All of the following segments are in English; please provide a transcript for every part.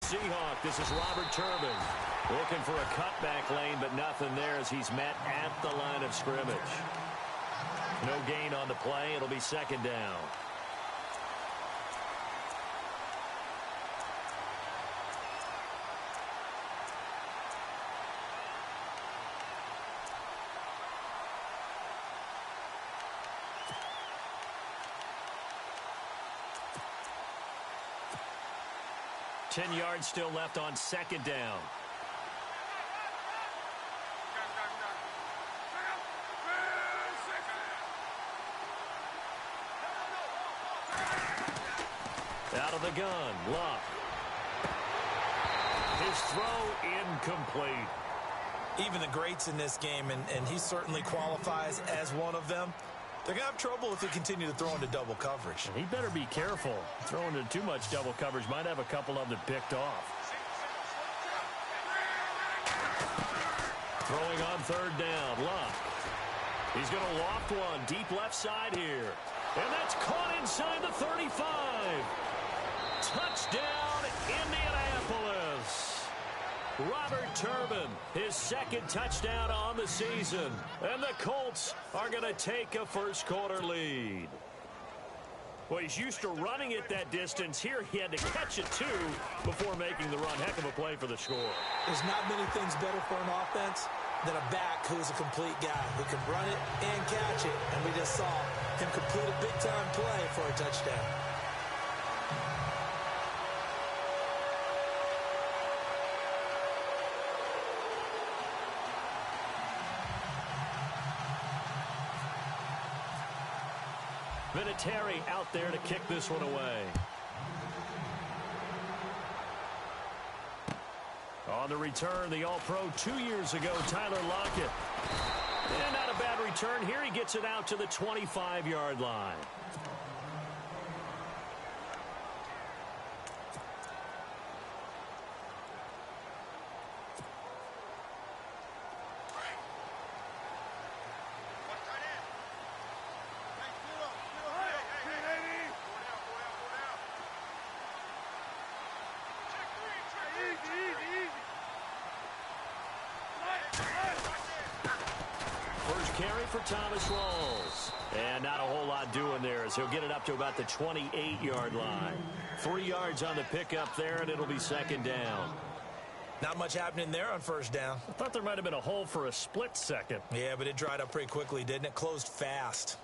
Seahawk. This is Robert Turbin. Looking for a cutback lane, but nothing there as he's met at the line of scrimmage. No gain on the play. It'll be second down. Ten yards still left on second down. Out of the gun, Luck. His throw incomplete. Even the greats in this game, and he certainly qualifies as one of them, they're going to have trouble if they continue to throw into double coverage. He better be careful. Throwing into too much double coverage might have a couple of them picked off. Throwing on third down, Luck. He's going to loft one deep left side here. And that's caught inside the 35. Touchdown, Indianapolis. Robert Turbin, his second touchdown on the season. And the Colts are going to take a first-quarter lead. Well, he's used to running it that distance. Here he had to catch it, too, before making the run. Heck of a play for the score. There's not many things better for an offense than a back who's a complete guy who can run it and catch it. And we just saw him complete a big-time play for a touchdown. Vinatieri out there to kick this one away. On the return, the All-Pro 2 years ago, Tyler Lockett. And not a bad return. Here he gets it out to the 25-yard line. Carry for Thomas Rawls. And not a whole lot doing there as he'll get it up to about the 28-yard line. 3 yards on the pickup there, and it'll be second down. Not much happening there on first down. I thought there might have been a hole for a split second. Yeah, but it dried up pretty quickly, didn't it? Closed fast.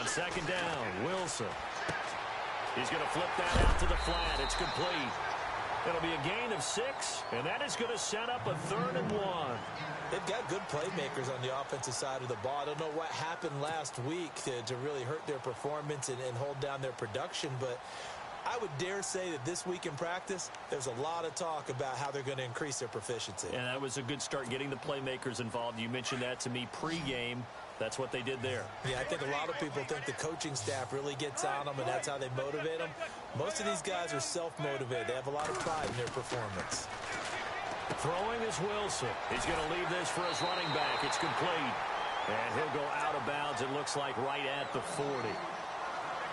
Second down, Wilson. He's going to flip that out to the flat. It's complete. It'll be a gain of 6, and that is going to set up a 3rd and 1. They've got good playmakers on the offensive side of the ball. I don't know what happened last week to really hurt their performance and hold down their production, but I would dare say that this week in practice, there's a lot of talk about how they're going to increase their proficiency. And that was a good start getting the playmakers involved. You mentioned that to me pregame. That's what they did there. Yeah, I think a lot of people think the coaching staff really gets on them, and that's how they motivate them. Most of these guys are self-motivated. They have a lot of pride in their performance. Throwing is Wilson. He's going to leave this for his running back. It's complete. And he'll go out of bounds, it looks like, right at the 40.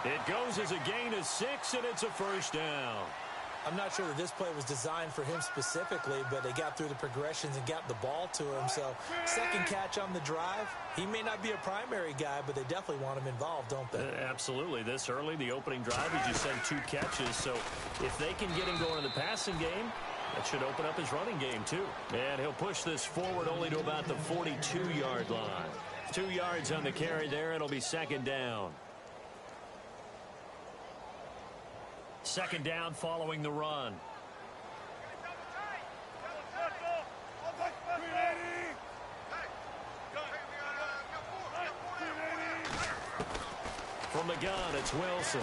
It goes as a gain of 6, and it's a first down. I'm not sure that this play was designed for him specifically, but they got through the progressions and got the ball to him. So second catch on the drive. He may not be a primary guy, but they definitely want him involved, don't they? Absolutely. This early, the opening drive, he just said 2 catches. So if they can get him going in the passing game, that should open up his running game too. And he'll push this forward only to about the 42-yard line. 2 yards on the carry there. It'll be second down. Second down following the run. From the gun, it's Wilson.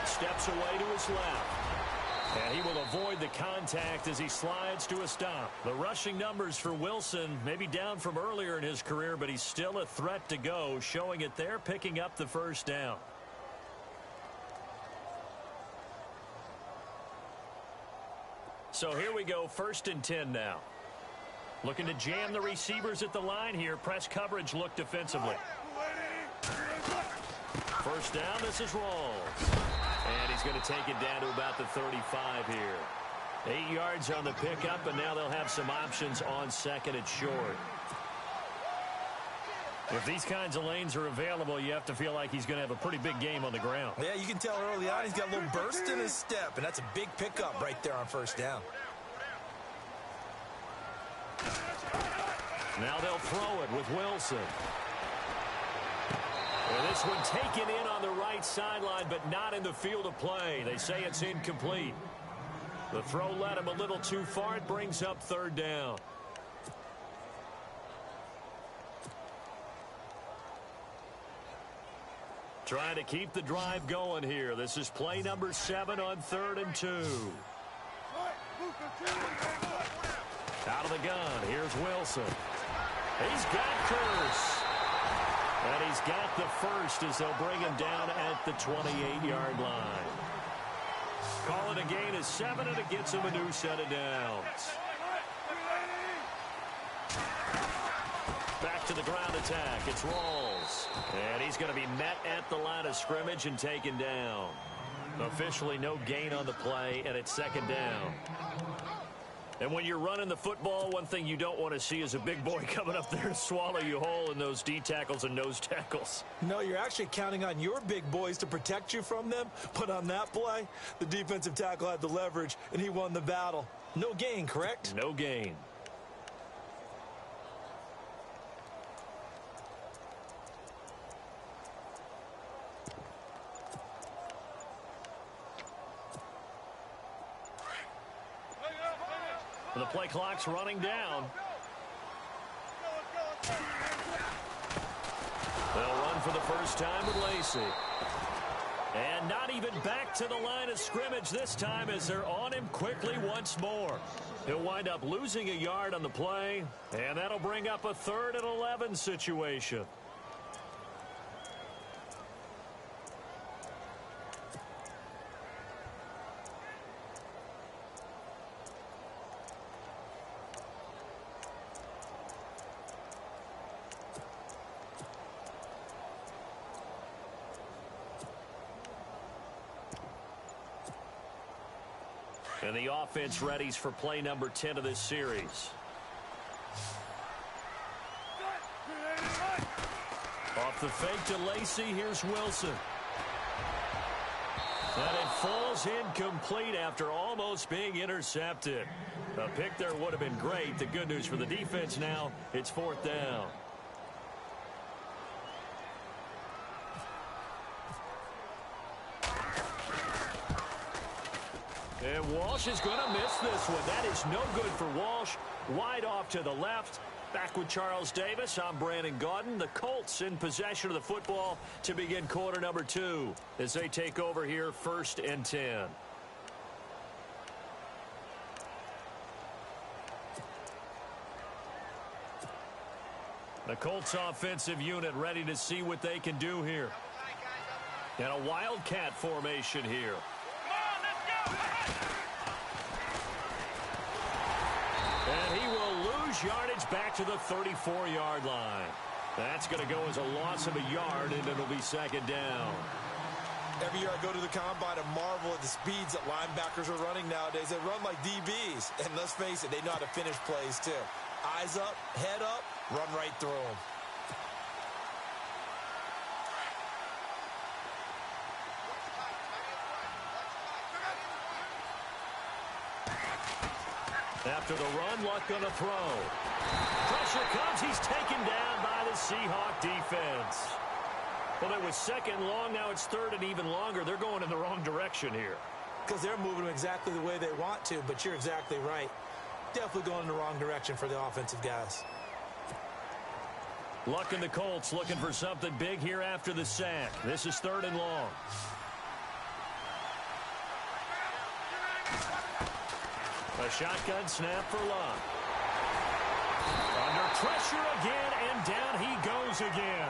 Steps away to his left. And he will avoid the contact as he slides to a stop. The rushing numbers for Wilson may be down from earlier in his career, but he's still a threat to go, showing it there, picking up the first down. So here we go, 1st and 10 now. Looking to jam the receivers at the line here. Press coverage look defensively. First down, this is Rawls. And he's going to take it down to about the 35 here. 8 yards on the pickup, and now they'll have some options on 2nd and short. If these kinds of lanes are available, you have to feel like he's going to have a pretty big game on the ground. Yeah, you can tell early on he's got a little burst in his step, and that's a big pickup right there on 1st down. Now they'll throw it with Wilson. And this one taken in on the right sideline, but not in the field of play. They say it's incomplete. The throw led him a little too far. It brings up 3rd down. Trying to keep the drive going here. This is play number 7 on 3rd and 2. Out of the gun. Here's Wilson. He's got Curse. And he's got the first as they'll bring him down at the 28-yard line. Call it a gain of 7, and it gets him a new set of downs. Back to the ground attack. It's Rawls. And he's going to be met at the line of scrimmage and taken down. Officially no gain on the play, and it's 2nd down. And when you're running the football, one thing you don't want to see is a big boy coming up there and swallow you whole in those D tackles and nose tackles. No, you're actually counting on your big boys to protect you from them. But on that play, the defensive tackle had the leverage, and he won the battle. No gain, correct? No gain. The play clock's running down. They'll run for the first time with Lacey. And not even back to the line of scrimmage this time as they're on him quickly once more. He'll wind up losing a yard on the play, and that'll bring up a 3rd and 11 situation. And the offense readies for play number 10 of this series. Off the fake to Lacey, here's Wilson. And it falls incomplete after almost being intercepted. A pick there would have been great. The good news for the defense now, it's 4th down. And Walsh is going to miss this one. That is no good for Walsh. Wide off to the left. Back with Charles Davis. I'm Brandon Gaudin. The Colts in possession of the football to begin quarter number 2 as they take over here 1st and 10. The Colts offensive unit ready to see what they can do here. And a wildcat formation here. And he will lose yardage back to the 34-yard line. That's going to go as a loss of a yard, and it'll be 2nd down. Every year I go to the combine and marvel at the speeds that linebackers are running nowadays. They run like DBs. And let's face it, they know how to finish plays too. Eyes up, head up, run right through them. After the run, Luck going to throw. Pressure comes. He's taken down by the Seahawk defense. Well, it was 2nd long. Now it's 3rd and even longer. They're going in the wrong direction here. Because they're moving them exactly the way they want to, but you're exactly right. Definitely going in the wrong direction for the offensive guys. Luck and the Colts looking for something big here after the sack. This is 3rd and long. A shotgun snap for Luck. Under pressure again, and down he goes again.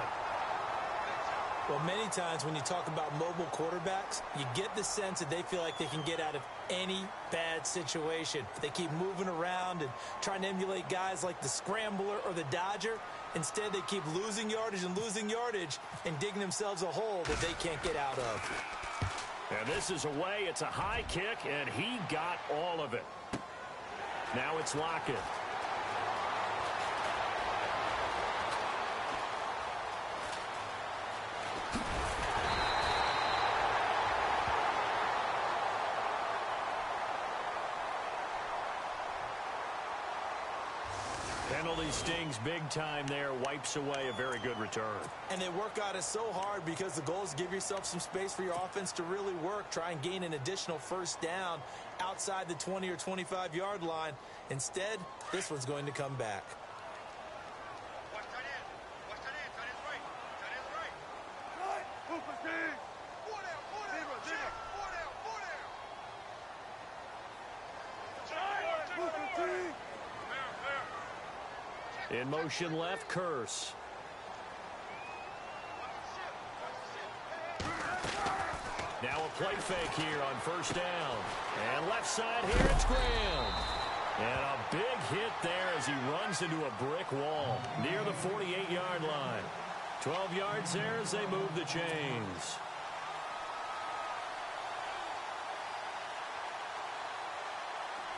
Well, many times when you talk about mobile quarterbacks, you get the sense that they feel like they can get out of any bad situation. They keep moving around and trying to emulate guys like the Scrambler or the Dodger. Instead, they keep losing yardage and digging themselves a hole that they can't get out of. And this is away. It's a high kick, and he got all of it. Now it's Lockett. Penalty stings big time there, wipes away a very good return. And they work out it so hard because the goal is to give yourself some space for your offense to really work. Try and gain an additional first down outside the 20 or 25-yard line. Instead, this one's going to come back. In motion left, Curse. Now a play fake here on first down. And left side here, it's Graham. And a big hit there as he runs into a brick wall near the 48-yard line. 12 yards there as they move the chains.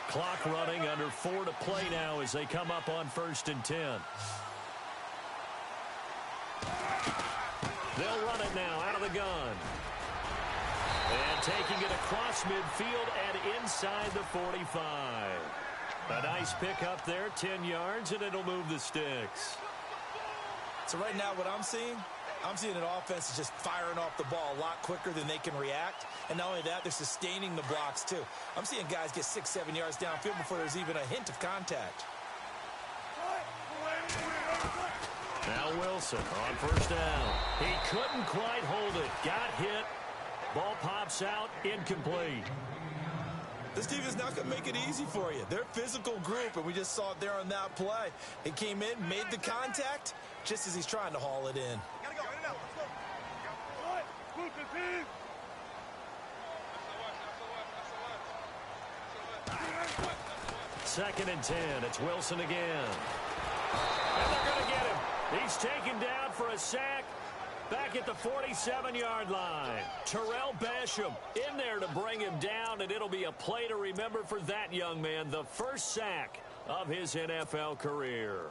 Clock running, under 4 to play now as they come up on 1st and 10. They'll run it now out of the gun. And taking it across midfield and inside the 45. A nice pick up there, 10 yards, and it'll move the sticks. So right now what I'm seeing an offense that's just firing off the ball a lot quicker than they can react. And not only that, they're sustaining the blocks too. I'm seeing guys get 6-7 yards downfield before there's even a hint of contact. Now Wilson on first down. He couldn't quite hold it. Got hit. Ball pops out, incomplete. This team is not going to make it easy for you. They're a physical group, and we just saw it there on that play. He came in, made the contact, just as he's trying to haul it in. Second and 10. It's Wilson again. And they're going to get him. He's taken down for a sack back at the 47-yard line. Terrell Basham in there to bring him down, and it'll be a play to remember for that young man. The first sack of his NFL career.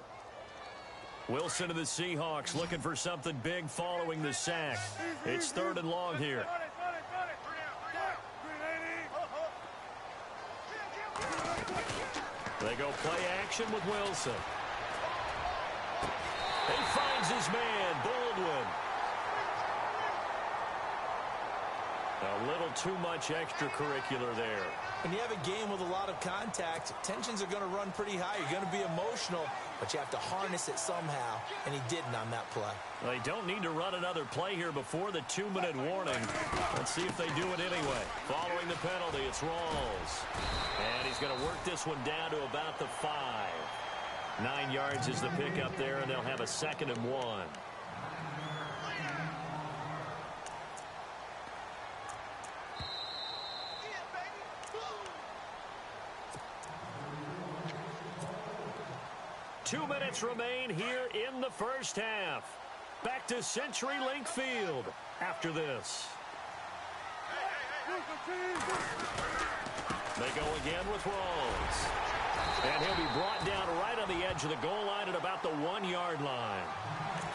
Wilson of the Seahawks looking for something big following the sack. It's 3rd and long here. They go play action with Wilson. He finds his man, Baldwin. A little too much extracurricular there. When you have a game with a lot of contact, tensions are going to run pretty high. You're going to be emotional, but you have to harness it somehow, and he didn't on that play. They don't need to run another play here before the 2-minute warning. Let's see if they do it anyway. Following the penalty, it's Rawls. And he's going to work this one down to about the 5. 9 yards is the pickup there, and they'll have a 2nd and 1. Two minutes remain here in the first half. Back to CenturyLink Field after this. They go again with Rawls. And he'll be brought down right on the edge of the goal line at about the 1-yard line.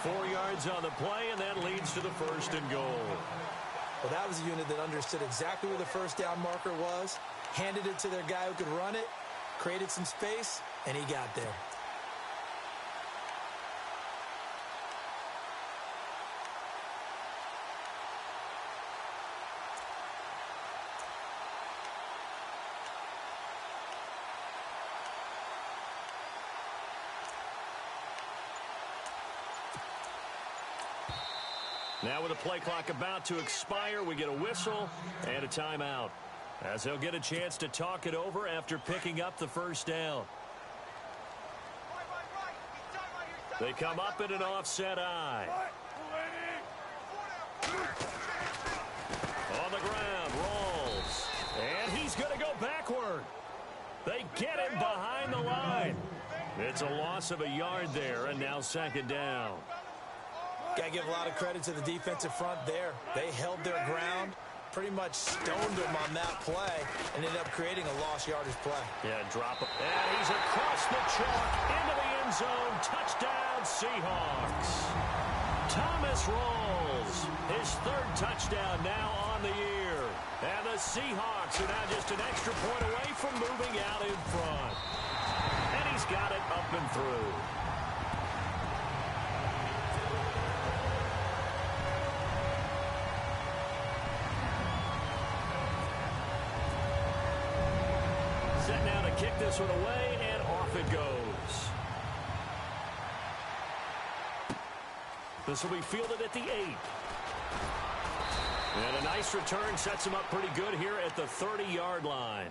4 yards on the play, and that leads to the 1st and goal. Well, that was a unit that understood exactly where the first down marker was, handed it to their guy who could run it, created some space, and he got there. Now with the play clock about to expire, we get a whistle and a timeout, as they'll get a chance to talk it over after picking up the first down. They come up in an offset eye. On the ground, rolls. And he's going to go backward. They get him behind the line. It's a loss of a yard there, and now second down. Got to give a lot of credit to the defensive front there. They held their ground, pretty much stoned him on that play, and ended up creating a lost yardage play. Yeah, drop him. And he's across the chalk into the end zone. Touchdown, Seahawks. Thomas rolls. His third touchdown now on the year. And the Seahawks are now just an extra point away from moving out in front. And he's got it up and through. Set now to kick this one away, and off it goes. This will be fielded at the 8. And a nice return sets him up pretty good here at the 30-yard line.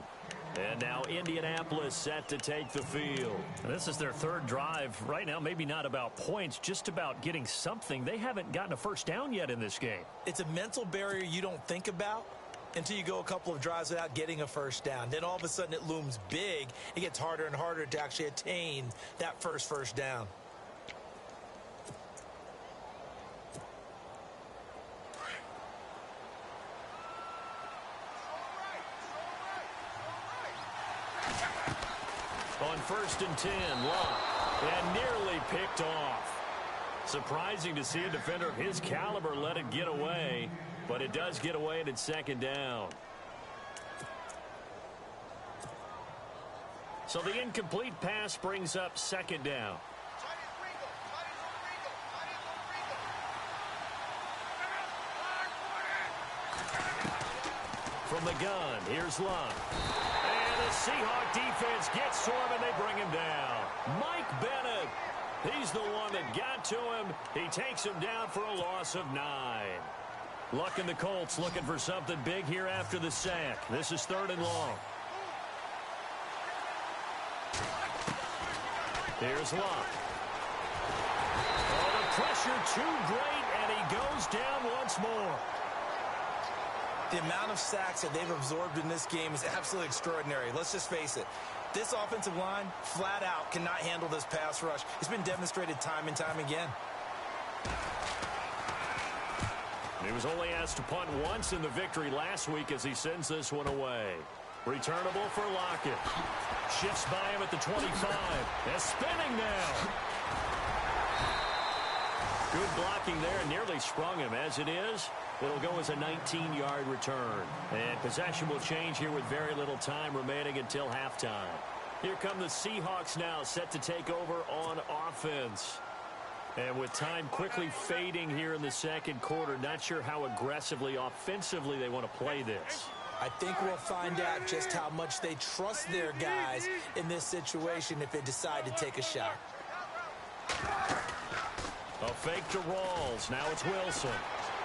And now Indianapolis set to take the field. And this is their third drive. Right now, maybe not about points, just about getting something. They haven't gotten a first down yet in this game. It's a mental barrier you don't think about until you go a couple of drives without getting a first down. Then all of a sudden it looms big. It gets harder and harder to actually attain that first down. On 1st and 10, Locke, and nearly picked off. Surprising to see a defender of his caliber let it get away, but it does get away and it's second down. So the incomplete pass brings up second down. From the gun, here's Locke. And the Seahawk defense gets to him, and they bring him down. Mike Bennett, he's the one that got to him. He takes him down for a loss of 9. Luck and the Colts looking for something big here after the sack. This is 3rd and long. Here's Locke. Oh, the pressure too great, and he goes down once more. The amount of sacks that they've absorbed in this game is absolutely extraordinary. Let's just face it. This offensive line, flat out, cannot handle this pass rush. It's been demonstrated time and time again. He was only asked to punt once in the victory last week as he sends this one away. Returnable for Lockett. Shifts by him at the 25. And spinning now. Good blocking there, and nearly sprung him. As it is, it'll go as a 19-yard return. And possession will change here with very little time remaining until halftime. Here come the Seahawks now, set to take over on offense. And with time quickly fading here in the second quarter, not sure how aggressively, offensively they want to play this. I think we'll find out just how much they trust their guys in this situation if they decide to take a shot. A fake to Rawls. Now it's Wilson.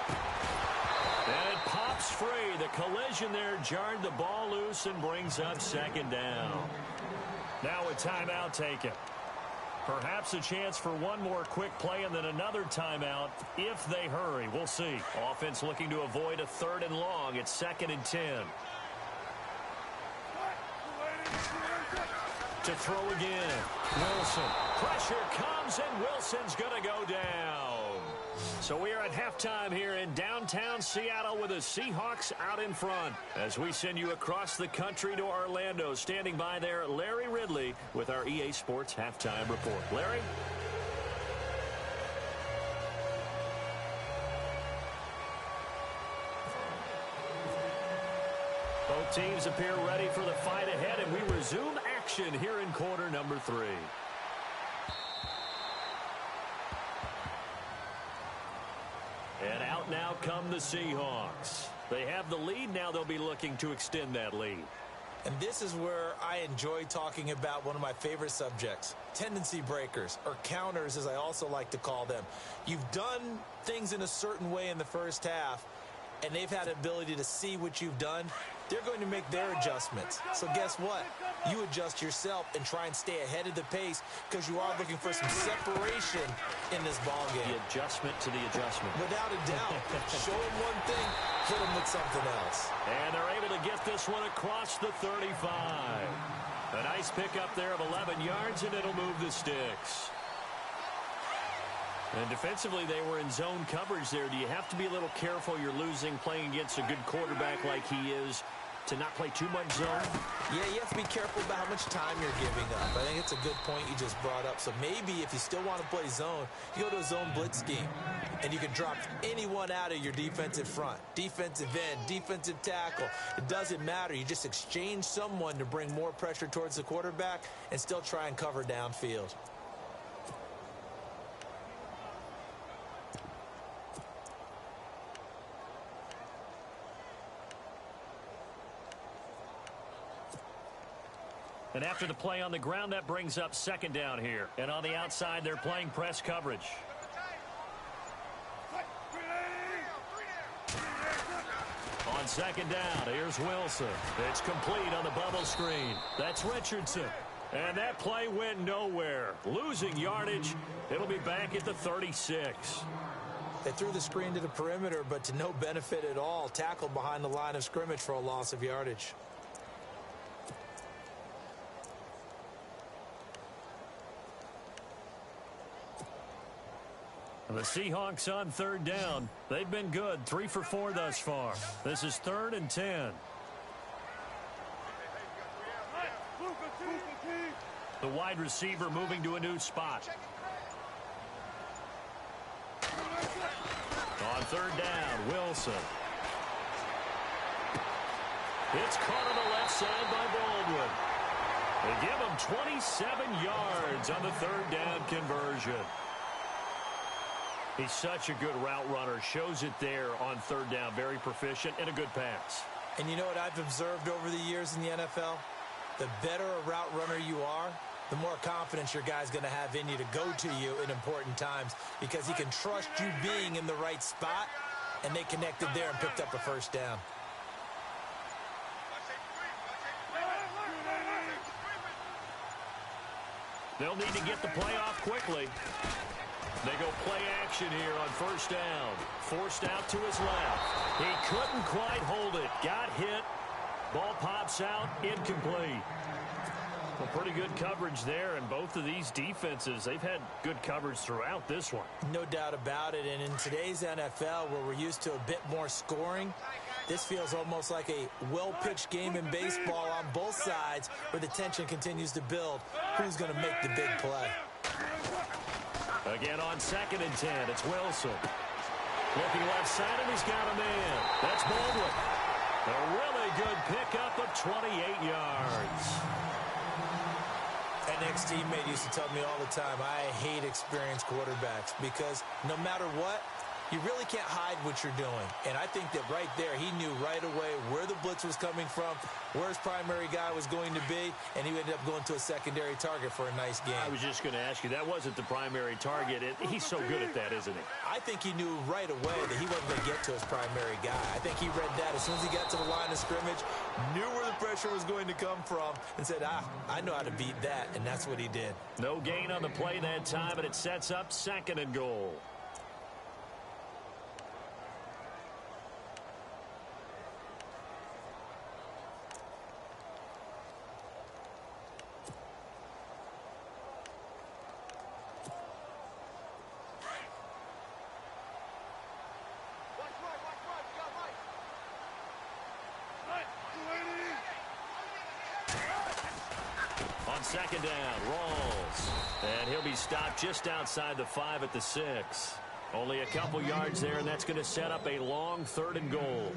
And it pops free. The collision there jarred the ball loose and brings up second down. Now a timeout taken. Perhaps a chance for one more quick play and then another timeout if they hurry. We'll see. Offense looking to avoid a 3rd and long. It's 2nd and 10. To throw again. Wilson. Pressure comes, and Wilson's going to go down. So we are at halftime here in downtown Seattle with the Seahawks out in front. As we send you across the country to Orlando, standing by there, Larry Ridley with our EA Sports Halftime Report. Larry? Both teams appear ready for the fight ahead, and we resume action here in quarter number 3. And out now come the Seahawks. They have the lead. Now they'll be looking to extend that lead. And this is where I enjoy talking about one of my favorite subjects, tendency breakers, or counters as I also like to call them. You've done things in a certain way in the first half, and they've had the ability to see what you've done, they're going to make their adjustments. So guess what? You adjust yourself and try and stay ahead of the pace because you are looking for some separation in this ball game. The adjustment to the adjustment. Without a doubt. Show them one thing, hit them with something else. And they're able to get this one across the 35. A nice pickup there of 11 yards, and it'll move the sticks. And defensively, they were in zone coverage there. Do you have to be a little careful you're losing playing against a good quarterback like he is to not play too much zone? Yeah, you have to be careful about how much time you're giving up. I think it's a good point you just brought up. So maybe if you still want to play zone, you go to a zone blitz scheme, and you can drop anyone out of your defensive front, defensive end, defensive tackle. It doesn't matter. You just exchange someone to bring more pressure towards the quarterback and still try and cover downfield. And after the play on the ground, that brings up second down here. And on the outside, they're playing press coverage. On second down, here's Wilson. It's complete on the bubble screen. That's Richardson. And that play went nowhere. Losing yardage. It'll be back at the 36. They threw the screen to the perimeter, but to no benefit at all. Tackled behind the line of scrimmage for a loss of yardage. The Seahawks on third down. They've been good. 3 for 4 thus far. This is 3rd and 10. The wide receiver moving to a new spot. On third down, Wilson. It's caught on the left side by Baldwin. They give him 27 yards on the third down conversion. He's such a good route runner. Shows it there on third down. Very proficient and a good pass. And you know what I've observed over the years in the NFL? The better a route runner you are, the more confidence your guy's going to have in you to go to you in important times because he can trust you being in the right spot, and they connected there and picked up a first down. They'll need to get the play off quickly. They go play action here on first down. Forced out to his left. He couldn't quite hold it. Got hit. Ball pops out. Incomplete. Well, pretty good coverage there, and both of these defenses, they've had good coverage throughout this one. No doubt about it, and in today's NFL, where we're used to a bit more scoring, this feels almost like a well-pitched game in baseball on both sides where the tension continues to build. Who's going to make the big play? Again on 2nd and 10, it's Wilson. Looking left side, and he's got a man. That's Baldwin. A really good pickup of 28 yards. An ex-teammate used to tell me all the time, I hate experienced quarterbacks because no matter what, you really can't hide what you're doing. And I think that right there, he knew right away where the blitz was coming from, where his primary guy was going to be, and he ended up going to a secondary target for a nice game. I was just going to ask you, that wasn't the primary target. He's so good at that, isn't he? I think he knew right away that he wasn't going to get to his primary guy. I think he read that as soon as he got to the line of scrimmage, knew where the pressure was going to come from, and said, I know how to beat that, and that's what he did. No gain on the play that time, and it sets up 2nd and goal. On 2nd down, Rawls. And he'll be stopped just outside the 5 at the 6. Only a couple yards there, and that's going to set up a long 3rd and goal.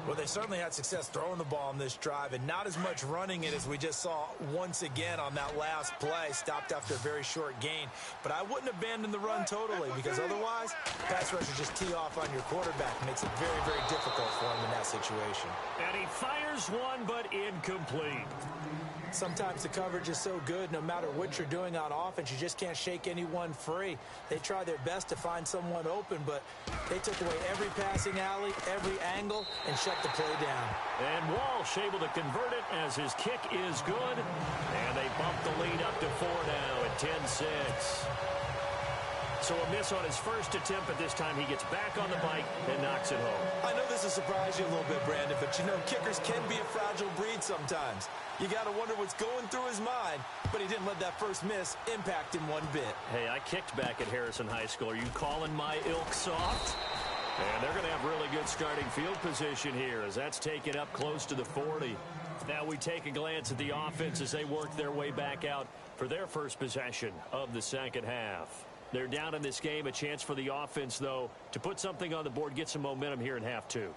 Well, they certainly had success throwing the ball on this drive, and not as much running it as we just saw once again on that last play. Stopped after a very short gain. But I wouldn't abandon the run totally, because otherwise, pass rushers just tee off on your quarterback. Makes it very, very difficult for him in that situation. And he fires one, but incomplete. Sometimes the coverage is so good, no matter what you're doing on offense, you just can't shake anyone free. They try their best to find someone open, but they took away every passing alley, every angle, and shut the play down. And Walsh able to convert it as his kick is good. And they bump the lead up to 4 now at 10-6. So a miss on his first attempt, but this time he gets back on the bike and knocks it home. I know this will surprise you a little bit, Brandon, but you know kickers can be a fragile breed sometimes. You got to wonder what's going through his mind, but he didn't let that first miss impact him one bit. Hey, I kicked back at Harrison High School. Are you calling my ilk soft? And they're going to have really good starting field position here as that's taken up close to the 40. Now we take a glance at the offense as they work their way back out for their first possession of the second half. They're down in this game. A chance for the offense, though, to put something on the board, get some momentum here in half 2.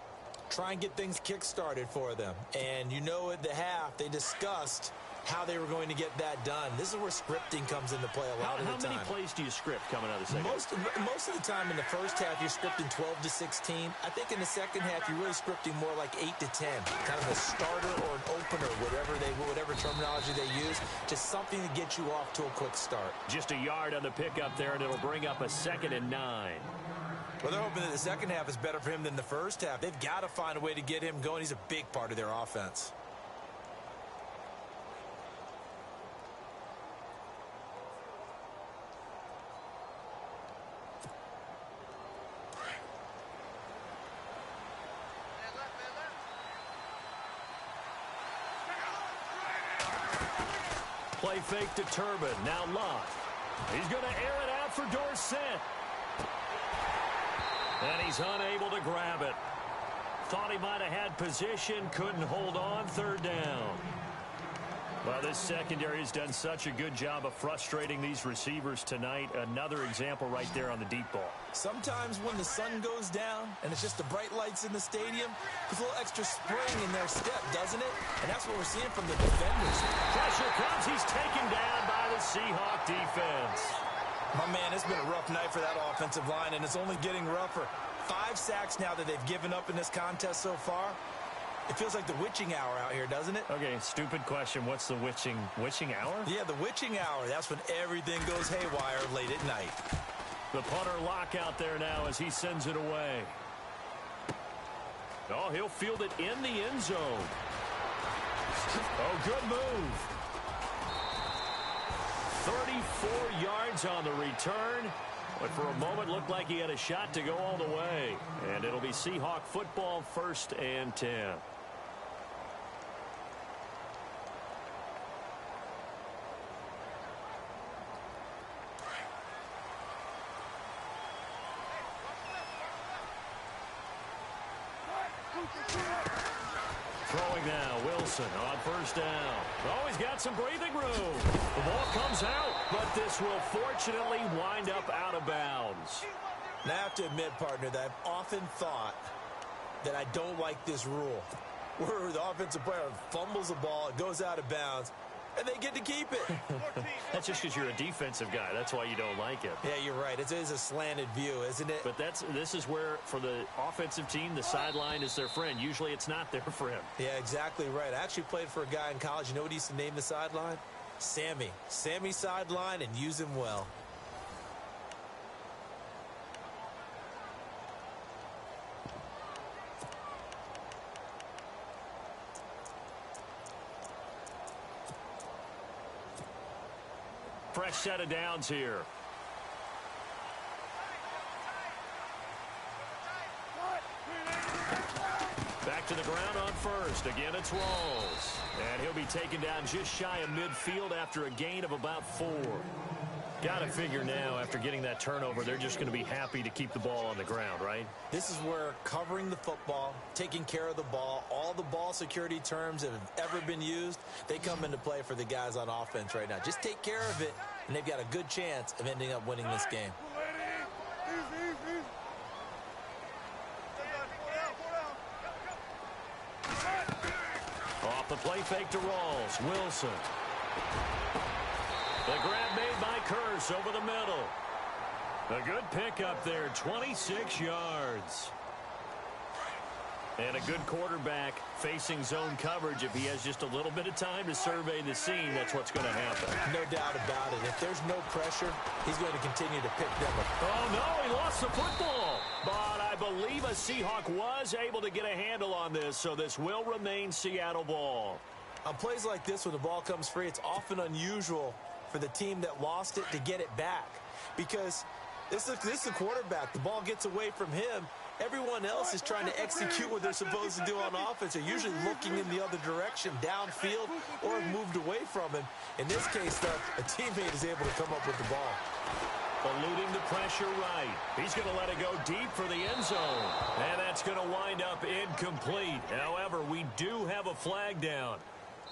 Try and get things kick-started for them. And you know at the half, they discussed how they were going to get that done. This is where scripting comes into play a lot of the time. How many plays do you script coming out of the second? Most of the time in the first half, you're scripting 12 to 16. I think in the second half, you're really scripting more like 8 to 10. Kind of a starter or an opener, whatever terminology they use. Just something to get you off to a quick start. Just a yard on the pickup there, and it'll bring up a 2nd and 9. Well, they're hoping that the second half is better for him than the first half. They've got to find a way to get him going. He's a big part of their offense. Play fake to Turbin. Now Love. He's going to air it out for Dorsett. And he's unable to grab it. Thought he might have had position. Couldn't hold on. 3rd down. Well, this secondary has done such a good job of frustrating these receivers tonight. Another example right there on the deep ball. Sometimes when the sun goes down and it's just the bright lights in the stadium, there's a little extra spring in their step, doesn't it? And that's what we're seeing from the defenders. Pressure comes. He's taken down by the Seahawk defense. My man, it's been a rough night for that offensive line, and it's only getting rougher. 5 sacks now that they've given up in this contest so far. It feels like the witching hour out here, doesn't it? Okay, stupid question. What's the witching hour? Yeah, the witching hour. That's when everything goes haywire late at night. The punter lock out there now as he sends it away. Oh, he'll field it in the end zone. Oh, good move. 34 yards on the return. But for a moment, looked like he had a shot to go all the way. And it'll be Seahawk football, 1st and 10. Throwing now, Wilson on 1st down. Oh, he's got some breathing room. The ball comes out, but this will fortunately wind up out of bounds. Now, I have to admit, partner, that I've often thought that I don't like this rule, where the offensive player fumbles the ball, it goes out of bounds, and they get to keep it. That's just because you're a defensive guy. That's why you don't like it. Yeah, you're right. It is a slanted view, isn't it? But this is where, for the offensive team, the sideline is their friend. Usually it's not their friend. Yeah, exactly right. I actually played for a guy in college. You know what he used to name the sideline? Sammy. Sammy sideline, and use him well. Fresh set of downs here. Back to the ground on 1st. Again, it's Rawls. And he'll be taken down just shy of midfield after a gain of about 4. Got to figure now, after getting that turnover, they're just going to be happy to keep the ball on the ground, right? This is where covering the football, taking care of the ball, all the ball security terms that have ever been used, they come into play for the guys on offense right now. Just take care of it, and they've got a good chance of ending up winning this game. Off the play fake to Rawls. Wilson. The grab made by Curse over the middle. A good pickup there, 26 yards. And a good quarterback facing zone coverage, if he has just a little bit of time to survey the scene, that's what's going to happen. No doubt about it. If there's no pressure, he's going to continue to pick them up. Oh, no, he lost the football. But I believe a Seahawk was able to get a handle on this, so this will remain Seattle ball. On plays like this, when the ball comes free, it's often unusual for the team that lost it to get it back. Because this is a quarterback. The ball gets away from him. Everyone else is trying to execute what they're supposed to do on offense. They're usually looking in the other direction, downfield, or moved away from him. In this case, though, a teammate is able to come up with the ball. Eluding the pressure right. He's going to let it go deep for the end zone. And that's going to wind up incomplete. However, we do have a flag down.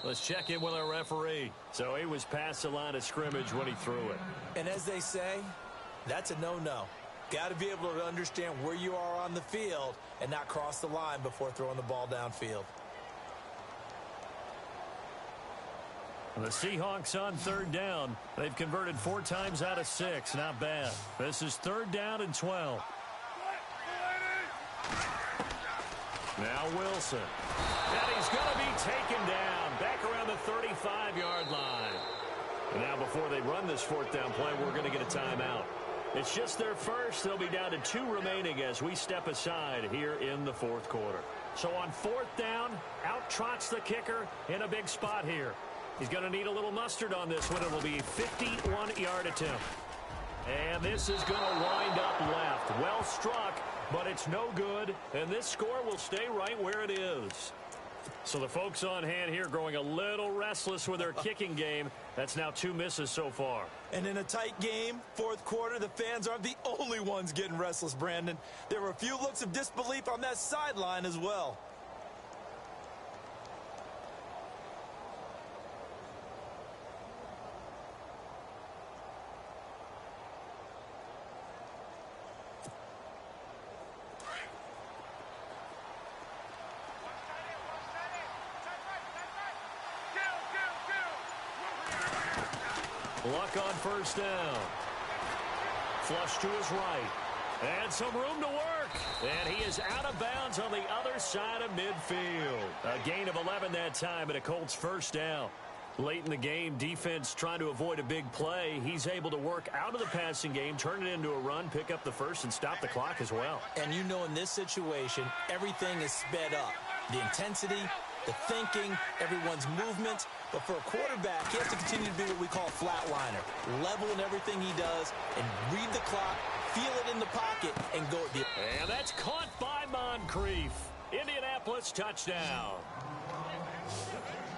Let's check in with our referee. So he was past the line of scrimmage when he threw it. And as they say, that's a no-no. Got to be able to understand where you are on the field and not cross the line before throwing the ball downfield. The Seahawks on third down. They've converted 4 times out of 6. Not bad. This is 3rd down and 12. Now Wilson. And he's going to be taken down back around the 35-yard line. And now before they run this 4th down play, we're going to get a timeout. It's just their first. They'll be down to 2 remaining as we step aside here in the 4th quarter. So on 4th down, out trots the kicker in a big spot here. He's going to need a little mustard on this one. It will be a 51-yard attempt. And this is going to wind up left. Well struck, but it's no good. And this score will stay right where it is. So the folks on hand here growing a little restless with their kicking game. That's now 2 misses so far. And in a tight game, 4th quarter, the fans aren't the only ones getting restless, Brandon. There were a few looks of disbelief on that sideline as well. Luck on 1st down. Flush to his right. And some room to work. And he is out of bounds on the other side of midfield. A gain of 11 that time and a Colts 1st down. Late in the game, defense trying to avoid a big play. He's able to work out of the passing game, turn it into a run, pick up the first, and stop the clock as well. And you know in this situation, everything is sped up. The intensity, the thinking, everyone's movement. But for a quarterback, he has to continue to be what we call a flatliner. Level in everything he does and read the clock, feel it in the pocket, and go at the... And that's caught by Moncrief. Indianapolis touchdown.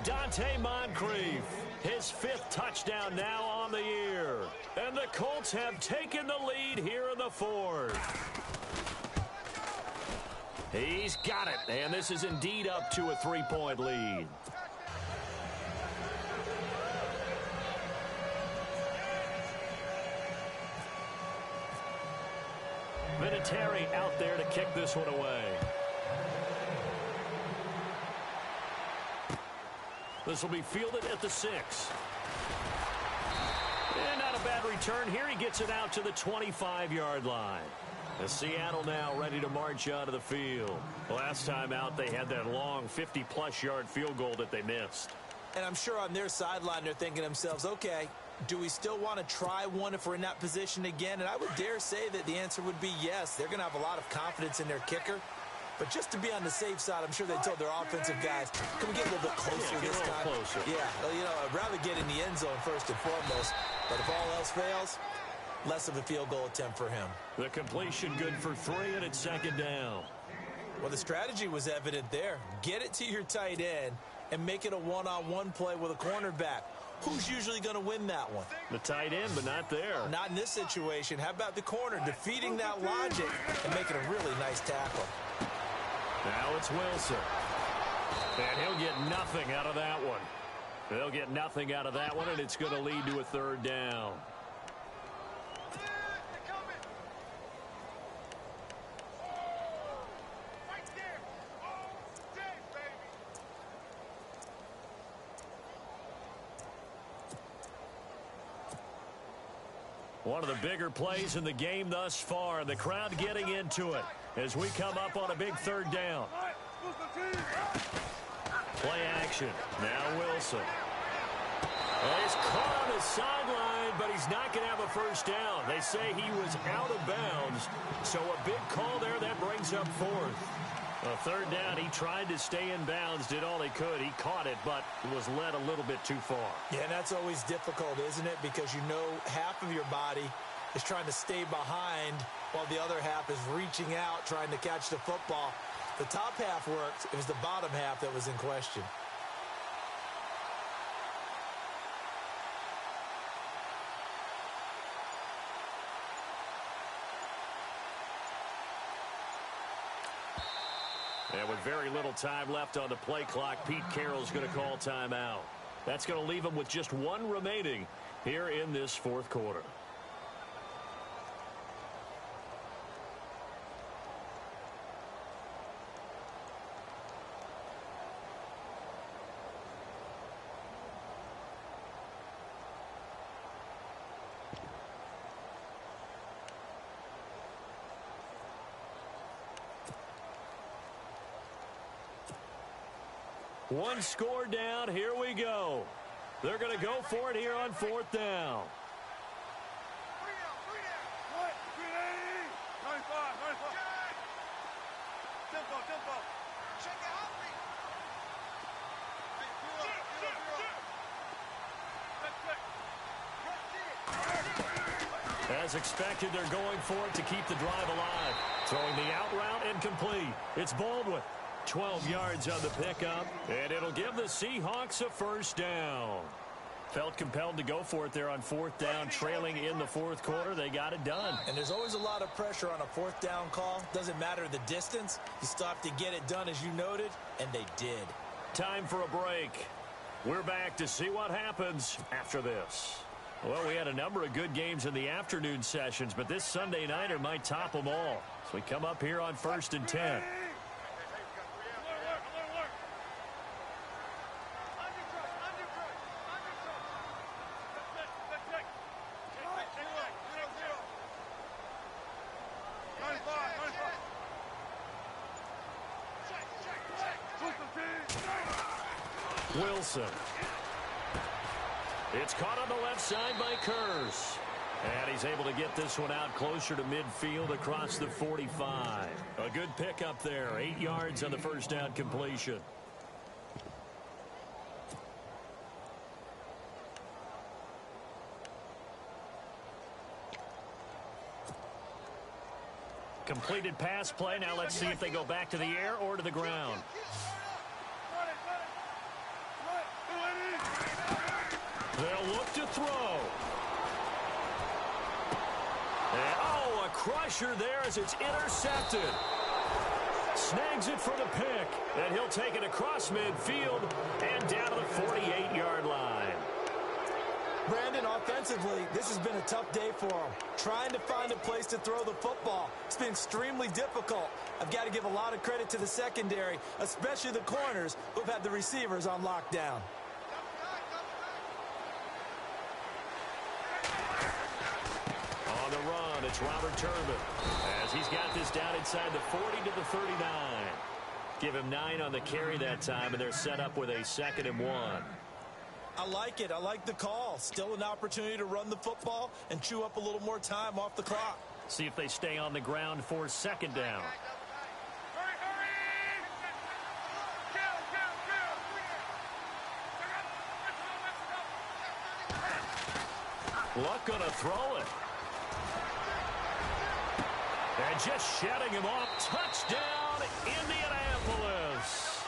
Dante Moncrief, his 5th touchdown now on the year. And the Colts have taken the lead here in the 4th. He's got it, and this is indeed up to a 3-point lead. Vinatieri out there to kick this one away. This will be fielded at the 6. And not a bad return here. He gets it out to the 25-yard line. As Seattle now ready to march out of the field. Last time out, they had that long 50-plus yard field goal that they missed. And I'm sure on their sideline, they're thinking to themselves, okay, do we still want to try one if we're in that position again? And I would dare say that the answer would be yes. They're going to have a lot of confidence in their kicker. But just to be on the safe side, I'm sure they told their offensive guys, can we get a little bit closer this time? Closer. Yeah, well, you know, I'd rather get in the end zone first and foremost. But if all else fails, less of a field goal attempt for him. The completion good for 3, and it's 2nd down. Well, the strategy was evident there. Get it to your tight end and make it a one-on-one play with a cornerback. Who's usually going to win that one? The tight end, but not there. Not in this situation. How about the corner defeating that logic and making a really nice tackle? Now it's Wilson. And he'll get nothing out of that one. They'll get nothing out of that one, and it's going to lead to a 3rd down. One of the bigger plays in the game thus far. The crowd getting into it as we come up on a big 3rd down. Play action. Now Wilson. And he's caught on the sideline, but he's not going to have a first down. They say he was out of bounds, so a big call there that brings up fourth. A third down, he tried to stay in bounds, did all he could. He caught it, but was led a little bit too far. Yeah, and that's always difficult, isn't it? Because you know half of your body is trying to stay behind while the other half is reaching out, trying to catch the football. The top half worked. It was the bottom half that was in question. And with very little time left on the play clock, Pete Carroll's going to call timeout. That's going to leave him with just one remaining here in this fourth quarter. One score down. Here we go. They're going to go for it here on fourth down. As expected, they're going for it to keep the drive alive. Throwing the out route incomplete. It's Baldwin. 12 yards on the pickup, and it'll give the Seahawks a first down. Felt compelled to go for it there on fourth down, trailing in the fourth quarter. They got it done. And there's always a lot of pressure on a fourth down call. Doesn't matter the distance. You still have to get it done, as you noted, and they did. Time for a break. We're back to see what happens after this. Well, we had a number of good games in the afternoon sessions, but this Sunday nighter might top them all. So we come up here on 1st and 10. Wilson. It's caught on the left side by Kurz. And he's able to get this one out closer to midfield across the 45. A good pickup there. 8 yards on the first down completion. Completed pass play. Now let's see if they go back to the air or to the ground. They'll look to throw. And, oh, a crusher there as it's intercepted. Snags it for the pick. And he'll take it across midfield and down to the 48-yard line. Brandon, offensively, this has been a tough day for him. Trying to find a place to throw the football. It's been extremely difficult. I've got to give a lot of credit to the secondary, especially the corners who've had the receivers on lockdown. On the run, it's Robert Turbin as he's got this down inside the 40 to the 39. Give him 9 on the carry that time, and they're set up with a 2nd and 1. I like it. I like the call. Still an opportunity to run the football and chew up a little more time off the clock. See if they stay on the ground for 2nd down. Luck gonna throw it. And just shutting him off. Touchdown, Indianapolis.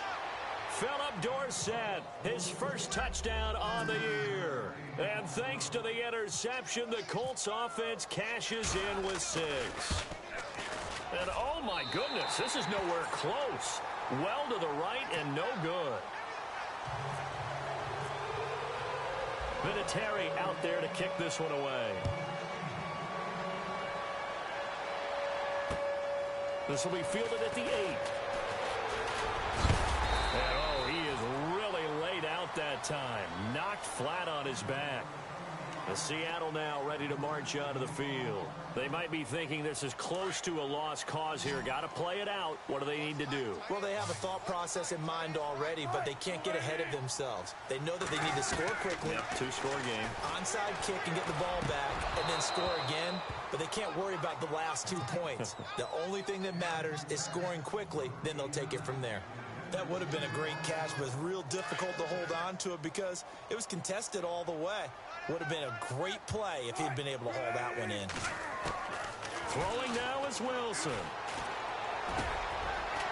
Philip Dorsett, his first touchdown on the year. And thanks to the interception, the Colts offense cashes in with 6. And oh my goodness, this is nowhere close. Well to the right and no good. Vinatieri out there to kick this one away. This will be fielded at the 8. And oh, he is really laid out that time. Knocked flat on his back. Seattle now ready to march onto the field. They might be thinking this is close to a lost cause here. Got to play it out. What do they need to do? Well, they have a thought process in mind already, but they can't get ahead of themselves. They know that they need to score quickly. Yep, two-score game. Onside kick and get the ball back and then score again, but they can't worry about the last 2 points. The only thing that matters is scoring quickly, then they'll take it from there. That would have been a great catch, but it's real difficult to hold on to it because it was contested all the way. Would have been a great play if he'd been able to haul that one in. Throwing now is Wilson.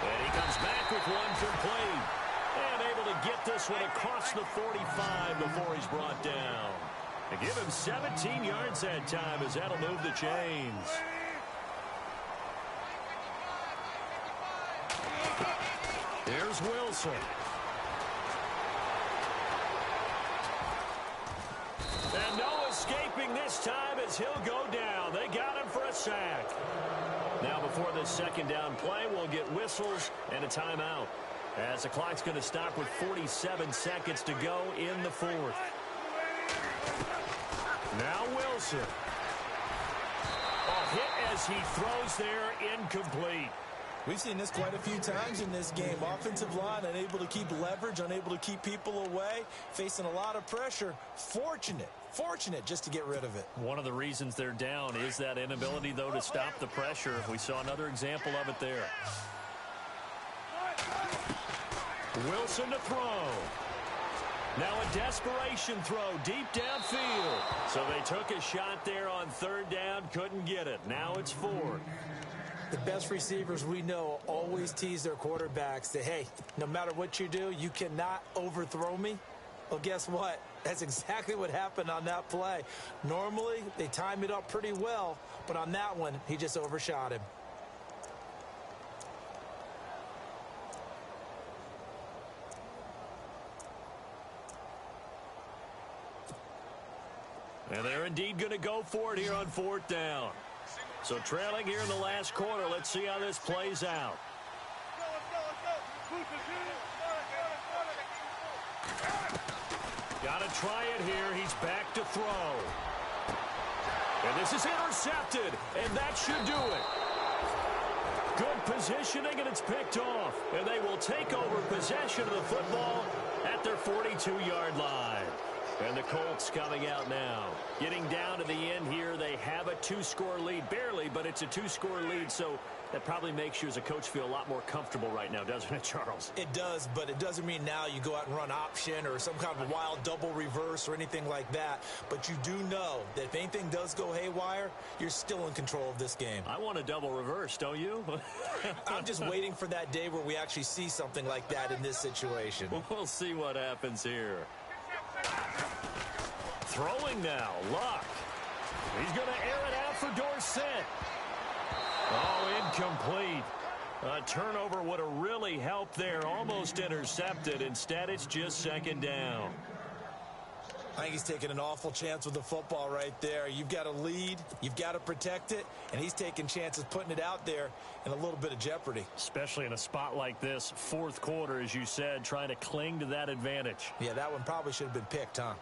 And he comes back with one complete. And able to get this one across the 45 before he's brought down. They give him 17 yards that time as that'll move the chains. Here's Wilson. And no escaping this time as he'll go down. They got him for a sack. Now before this second down play, we'll get whistles and a timeout, as the clock's going to stop with 47 seconds to go in the fourth. Now Wilson. A hit as he throws there, incomplete. We've seen this quite a few times in this game. Offensive line unable to keep leverage, unable to keep people away, facing a lot of pressure. Fortunate just to get rid of it. One of the reasons they're down is that inability, though, to stop the pressure. We saw another example of it there. Wilson to throw. Now a desperation throw deep downfield. So they took a shot there on third down, couldn't get it. Now it's fourth. The best receivers we know always tease their quarterbacks that, hey, no matter what you do, you cannot overthrow me. Well, guess what? That's exactly what happened on that play. Normally, they time it up pretty well, but on that one, he just overshot him. And they're indeed going to go for it here on fourth down. So trailing here in the last quarter. Let's see how this plays out. Got to try it here. He's back to throw. And this is intercepted. And that should do it. Good positioning, and it's picked off. And they will take over possession of the football at their 42-yard line. And the Colts coming out now. Getting down to the end here, they have a two-score lead. Barely, but it's a two-score lead, so that probably makes you as a coach feel a lot more comfortable right now, doesn't it, Charles? It does, but it doesn't mean now you go out and run option or some kind of wild double reverse or anything like that. But you do know that if anything does go haywire, you're still in control of this game. I want a double reverse, don't you? I'm just waiting for that day where we actually see something like that in this situation. We'll see what happens here. Throwing now, Luck. He's going to air it out for Dorsett. Oh, incomplete. A turnover would have really helped there. Almost intercepted. Instead, it's just second down. I think he's taking an awful chance with the football right there. You've got to lead. You've got to protect it. And he's taking chances putting it out there in a little bit of jeopardy. Especially in a spot like this, fourth quarter, as you said, trying to cling to that advantage. Yeah, that one probably should have been picked, huh?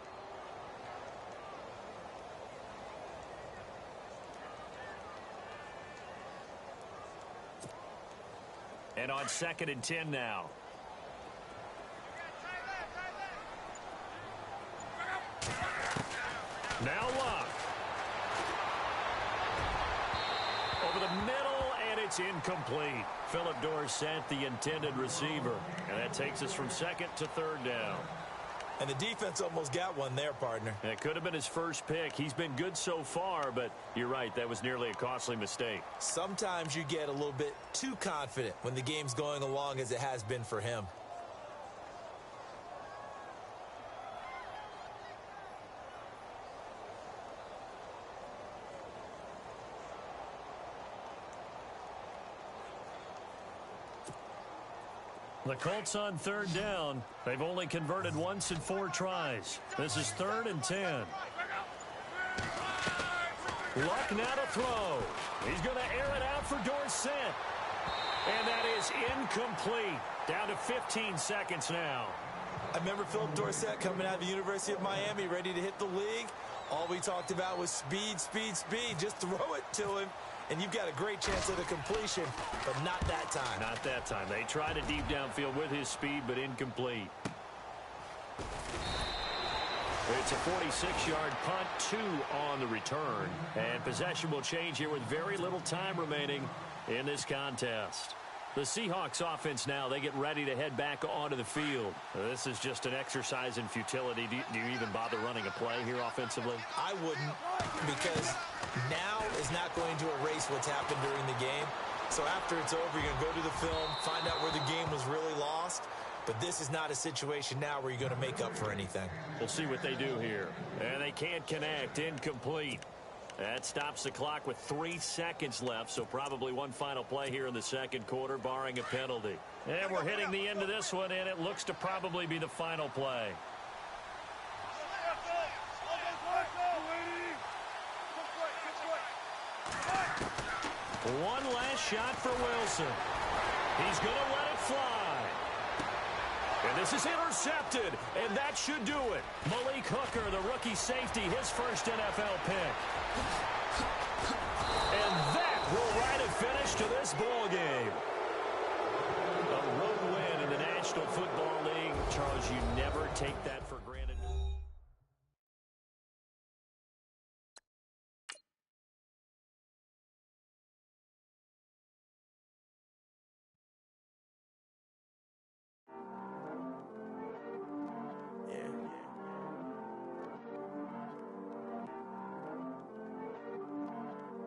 And on 2nd and 10 now. Now Luck. Over the middle, and it's incomplete. Philip Dorsett, the intended receiver. And that takes us from 2nd to 3rd down. And the defense almost got one there, partner. It could have been his first pick. He's been good so far, but you're right, that was nearly a costly mistake. Sometimes you get a little bit too confident when the game's going along as it has been for him. The Colts on 3rd down. They've only converted once in 4 tries. This is 3rd and 10. Luck now to throw. He's going to air it out for Dorsett. And that is incomplete. Down to 15 seconds now. I remember Philip Dorsett coming out of the University of Miami, ready to hit the league. All we talked about was speed, speed, speed. Just throw it to him, and you've got a great chance at a completion, but not that time. Not that time. They tried a deep downfield with his speed, but incomplete. It's a 46-yard punt, 2 on the return. And possession will change here with very little time remaining in this contest. The Seahawks offense now, they get ready to head back onto the field. This is just an exercise in futility. Do you even bother running a play here offensively? I wouldn't, because now is not going to erase what's happened during the game. So after it's over, you're going to go to the film, find out where the game was really lost. But this is not a situation now where you're going to make up for anything. We'll see what they do here. And they can't connect. Incomplete. That stops the clock with 3 seconds left, so probably one final play here in the second quarter, barring a penalty. And we're hitting the end of this one, and it looks to probably be the final play. One last shot for Wilson. He's going to let it fly. And this is intercepted, and that should do it. Malik Hooker, the rookie safety, his first NFL pick. And that will write a finish to this ball game. A road win in the National Football League. Charles, you never take that for granted.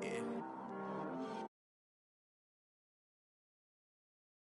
Yeah.